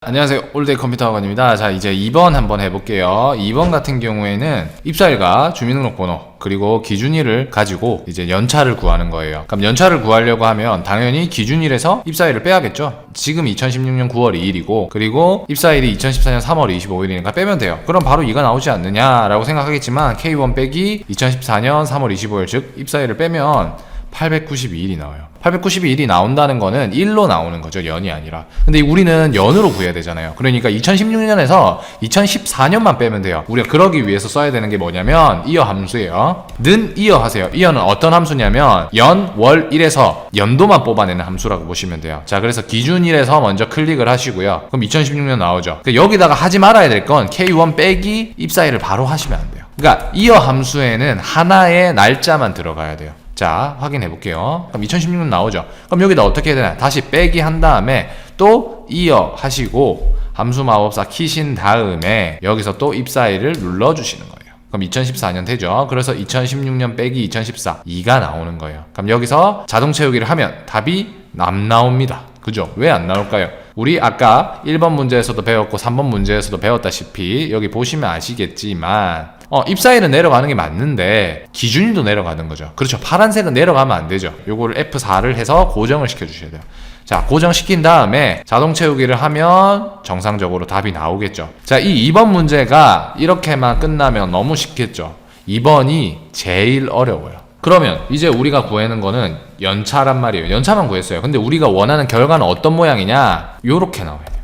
안녕하세요. 올데이 컴퓨터 학원입니다. 자, 이제 2번 한번 해볼게요. 2번 같은 경우에는 입사일과 주민등록번호 그리고 기준일을 가지고 이제 연차를 구하는 거예요. 그럼 연차를 구하려고 하면 당연히 기준일에서 입사일을 빼야겠죠. 지금 2016년 9월 2일이고 그리고 입사일이 2014년 3월 25일이니까 빼면 돼요. 그럼 바로 이가 나오지 않느냐라고 생각하겠지만 K1 빼기 2014년 3월 25일 즉 입사일을 빼면 892일이 나와요. 892일이 나온다는 거는 1로 나오는 거죠. 연이 아니라. 근데 우리는 연으로 구해야 되잖아요. 그러니까 2016년에서 2014년만 빼면 돼요. 우리가 그러기 위해서 써야 되는 게 뭐냐면 이어 함수예요. 는 이어 하세요. 이어는 어떤 함수냐면 연, 월, 일에서 연도만 뽑아내는 함수라고 보시면 돼요. 자, 그래서 기준일에서 먼저 클릭을 하시고요. 그럼 2016년 나오죠. 그러니까 여기다가 하지 말아야 될 건 K1 빼기 입사일을 바로 하시면 안 돼요. 그러니까 이어 함수에는 하나의 날짜만 들어가야 돼요. 자, 확인해 볼게요. 그럼 2016년 나오죠. 그럼 여기다 어떻게 해야 되나? 다시 빼기 한 다음에 또 이어 하시고 함수 마법사 키신 다음에 여기서 또 입사일을 눌러 주시는 거예요. 그럼 2014년 되죠. 그래서 2016년 빼기 2014 2가 나오는 거예요. 그럼 여기서 자동 채우기를 하면 답이 안 나옵니다. 그죠? 왜 안 나올까요? 우리 아까 1번 문제에서도 배웠고 3번 문제에서도 배웠다시피 여기 보시면 아시겠지만 입사일은 내려가는 게 맞는데 기준일도 내려가는 거죠. 그렇죠. 파란색은 내려가면 안 되죠. 요거를 F4를 해서 고정을 시켜 주셔야 돼요. 자, 고정시킨 다음에 자동 채우기를 하면 정상적으로 답이 나오겠죠. 자, 이 2번 문제가 이렇게만 끝나면 너무 쉽겠죠. 2번이 제일 어려워요. 그러면 이제 우리가 구하는 거는 연차란 말이에요. 연차만 구했어요. 근데 우리가 원하는 결과는 어떤 모양이냐? 요렇게 나와야 돼요.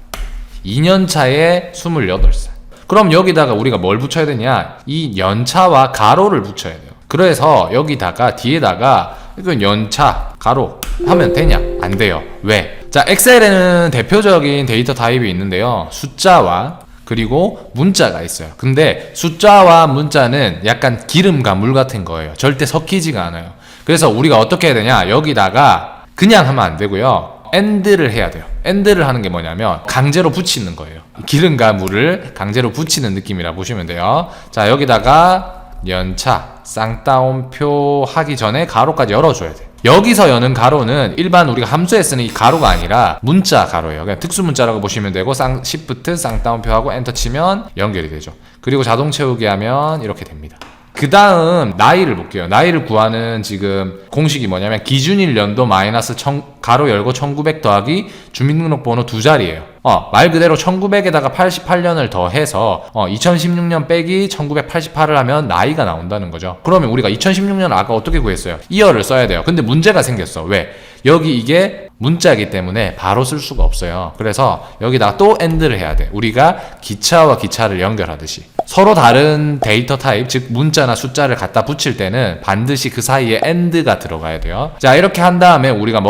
2년차에 28살. 그럼 여기다가 우리가 뭘 붙여야 되냐? 이 연차와 가로를 붙여야 돼요. 그래서 여기다가 뒤에다가 이건 연차 가로 하면 되냐? 안 돼요. 왜? 자, 엑셀에는 대표적인 데이터 타입이 있는데요. 숫자와 그리고 문자가 있어요. 근데 숫자와 문자는 약간 기름과 물 같은 거예요. 절대 섞이지가 않아요. 그래서 우리가 어떻게 해야 되냐? 여기다가 그냥 하면 안 되고요. AND를 해야 돼요. AND를 하는 게 뭐냐면 강제로 붙이는 거예요. 기름과 물을 강제로 붙이는 느낌이라 보시면 돼요. 자, 여기다가 연차 쌍따옴표 하기 전에 가로까지 열어줘야 돼요. 여기서 여는 가로는 일반 우리가 함수에 쓰는 이 가로가 아니라 문자 가로예요. 그냥 특수 문자라고 보시면 되고 Shift 쌍따옴표하고 엔터 치면 연결이 되죠. 그리고 자동 채우기 하면 이렇게 됩니다. 그 다음 나이를 볼게요. 나이를 구하는 지금 공식이 뭐냐면 기준일 연도 마이너스 가로 열고 1900 더하기 주민등록번호 두 자리예요. 말 그대로 1900에다가 88년을 더해서 2016년 빼기 1988을 하면 나이가 나온다는 거죠. 그러면 우리가 2016년 아까 어떻게 구했어요? 이어를 써야 돼요. 근데 문제가 생겼어. 왜? 여기 이게 문자이기 때문에 바로 쓸 수가 없어요. 그래서 여기다가 또 AND를 해야 돼. 우리가 기차와 기차를 연결하듯이. 서로 다른 데이터 타입, 즉 문자나 숫자를 갖다 붙일 때는 반드시 그 사이에 AND가 들어가야 돼요. 자, 이렇게 한 다음에 우리가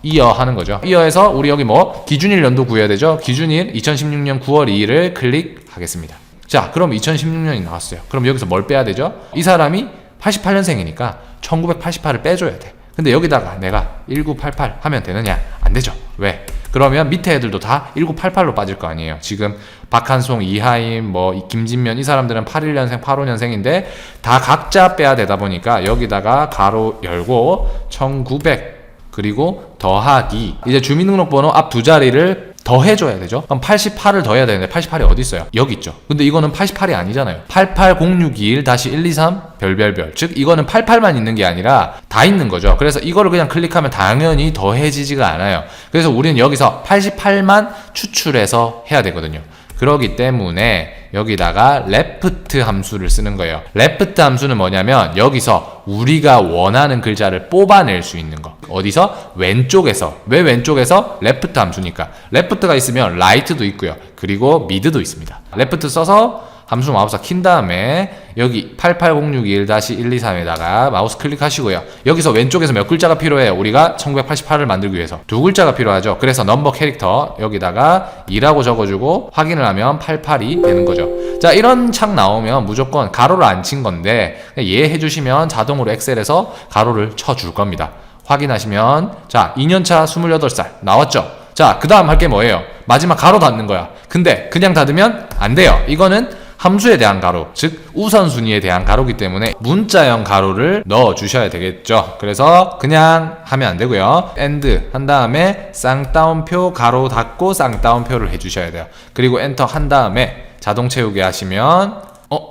이어 하는 거죠. 이어에서 우리 여기 기준일 연도 구해야 되죠. 기준일 2016년 9월 2일을 클릭하겠습니다. 자, 그럼 2016년이 나왔어요. 그럼 여기서 뭘 빼야 되죠? 이 사람이 88년생이니까 1988을 빼줘야 돼. 근데 여기다가 내가 1988 하면 되느냐? 안 되죠. 왜? 그러면 밑에 애들도 다 1988로 빠질 거 아니에요. 지금 박한송, 이하임, 김진면 이 사람들은 81년생, 85년생인데 다 각자 빼야 되다 보니까 여기다가 가로 열고 1900 그리고 더하기 이제 주민등록번호 앞 두 자리를 더해줘야 되죠. 그럼 88을 더해야 되는데 88이 어디 있어요? 여기 있죠. 근데 이거는 88이 아니잖아요. 880621-123 별별별. 즉 이거는 88만 있는 게 아니라 다 있는 거죠. 그래서 이거를 그냥 클릭하면 당연히 더해지지가 않아요. 그래서 우리는 여기서 88만 추출해서 해야 되거든요. 그러기 때문에 여기다가 left 함수를 쓰는 거예요. left 함수는 뭐냐면 여기서 우리가 원하는 글자를 뽑아낼 수 있는 거. 어디서? 왼쪽에서. 왜 왼쪽에서? left 함수니까. left가 있으면 right도 있고요. 그리고 mid도 있습니다. left 써서 함수 마법사 킨 다음에 여기 880621-123에다가 마우스 클릭하시고요. 여기서 왼쪽에서 몇 글자가 필요해요? 우리가 1988을 만들기 위해서 두 글자가 필요하죠. 그래서 넘버 캐릭터 여기다가 2라고 적어주고 확인을 하면 88이 되는 거죠. 자, 이런 창 나오면 무조건 가로를 안 친 건데 이해해 주시면 자동으로 엑셀에서 가로를 쳐줄 겁니다. 확인하시면 자, 2년차 28살 나왔죠. 자, 그 다음 할 게 뭐예요? 마지막 가로 닫는 거야. 근데 그냥 닫으면 안 돼요. 이거는 함수에 대한 가로, 즉 우선순위에 대한 가로기 때문에 문자형 가로를 넣어 주셔야 되겠죠. 그래서 그냥 하면 안 되고요. AND 한 다음에 쌍따옴표 가로 닫고 쌍따옴표를 해주셔야 돼요. 그리고 엔터 한 다음에 자동 채우기 하시면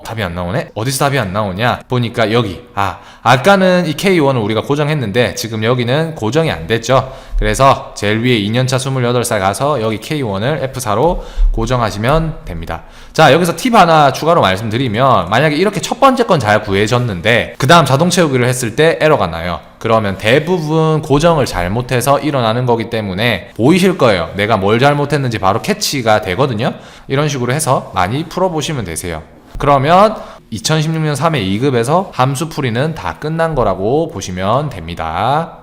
답이 안 나오네? 어디서 답이 안 나오냐? 보니까 여기. 아까는 이 K1을 우리가 고정했는데 지금 여기는 고정이 안 됐죠. 그래서 제일 위에 2년차 28살 가서 여기 K1을 F4로 고정하시면 됩니다. 자, 여기서 팁 하나 추가로 말씀드리면, 만약에 이렇게 첫 번째 건 잘 구해졌는데 그 다음 자동 채우기를 했을 때 에러가 나요. 그러면 대부분 고정을 잘못해서 일어나는 거기 때문에 보이실 거예요. 내가 뭘 잘못했는지 바로 캐치가 되거든요. 이런 식으로 해서 많이 풀어보시면 되세요. 그러면 2016년 3회 2급에서 함수 풀이는 다 끝난 거라고 보시면 됩니다.